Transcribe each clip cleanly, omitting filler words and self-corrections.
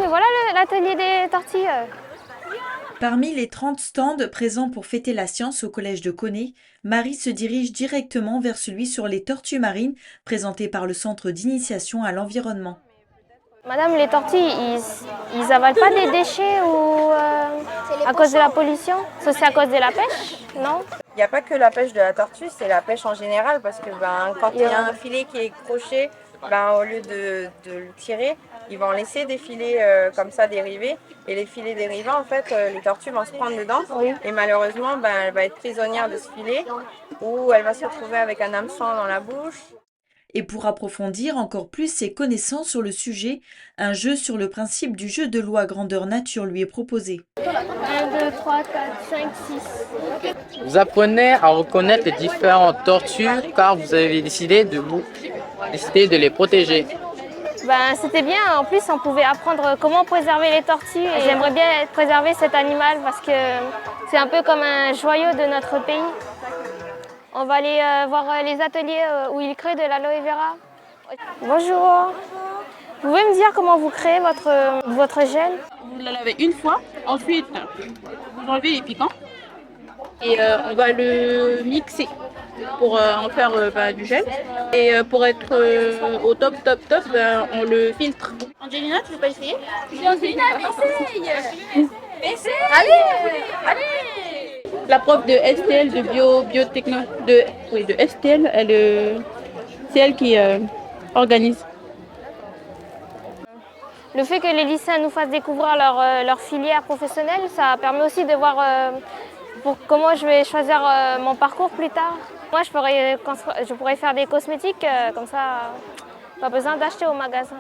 mais voilà l'atelier des tortilles. Parmi les 30 stands présents pour fêter la science au collège de Caunet, Marie se dirige directement vers celui sur les tortues marines présenté par le Centre d'initiation à l'environnement. Madame, les tortilles, ils avalent pas des déchets ou à cause de la pollution? Ça, c'est à cause de la pêche, non? Il n'y a pas que la pêche de la tortue, c'est la pêche en général parce que quand il y a un filet qui est croché, au lieu de le tirer, ils vont laisser des filets comme ça dérivés. Et les filets dérivants, en fait, les tortues vont se prendre dedans. Oui. Et malheureusement, elle va être prisonnière de ce filet ou elle va se retrouver avec un hameçon dans la bouche. Et pour approfondir encore plus ses connaissances sur le sujet, un jeu sur le principe du jeu de loi grandeur nature lui est proposé. 1, 2, 3, 4, 5, 6. Vous apprenez à reconnaître les différentes tortues car vous avez décidé de les protéger. C'était bien, en plus on pouvait apprendre comment préserver les tortues et j'aimerais bien préserver cet animal parce que c'est un peu comme un joyau de notre pays. On va aller voir les ateliers où ils créent de l'aloe vera. Bonjour. Vous pouvez me dire comment vous créez votre gel? Vous la lavez une fois, ensuite vous enlevez les piquants et on va le mixer pour en faire du gel. Et pour être au top, on le filtre. Angelina, tu veux pas essayer? Angelina, essaye. Allez. La prof de STL, de biotechno, de STL, c'est elle qui organise. Le fait que les lycéens nous fassent découvrir leur filière professionnelle, ça permet aussi de voir comment je vais choisir mon parcours plus tard. Moi, je pourrais faire des cosmétiques, comme ça, pas besoin d'acheter au magasin.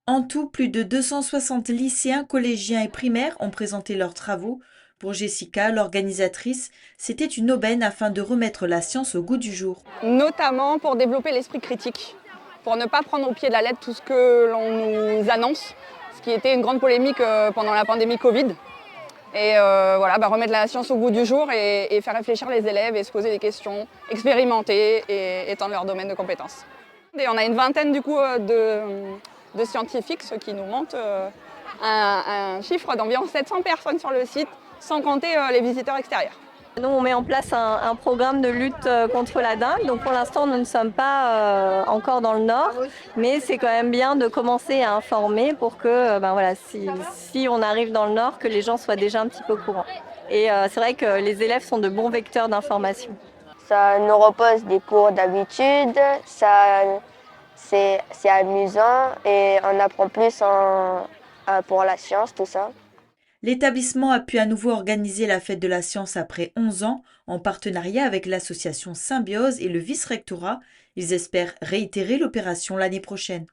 En tout, plus de 260 lycéens, collégiens et primaires ont présenté leurs travaux. Pour Jessica, l'organisatrice, c'était une aubaine afin de remettre la science au goût du jour. Notamment pour développer l'esprit critique, pour ne pas prendre au pied de la lettre tout ce que l'on nous annonce, ce qui était une grande polémique pendant la pandémie Covid. Et remettre la science au goût du jour et faire réfléchir les élèves et se poser des questions, expérimenter et étendre leur domaine de compétences. Et on a une vingtaine du coup de scientifiques, ce qui nous montre un chiffre d'environ 700 personnes sur le site, sans compter les visiteurs extérieurs. Nous, on met en place un programme de lutte contre la dengue. Donc pour l'instant, nous ne sommes pas encore dans le Nord, mais c'est quand même bien de commencer à informer pour que, si on arrive dans le Nord, que les gens soient déjà un petit peu au courant. Et c'est vrai que les élèves sont de bons vecteurs d'information. Ça nous repose des cours d'habitude, c'est amusant et on apprend plus pour la science, tout ça. L'établissement a pu à nouveau organiser la fête de la science après 11 ans, en partenariat avec l'association Symbiose et le vice-rectorat. Ils espèrent réitérer l'opération l'année prochaine.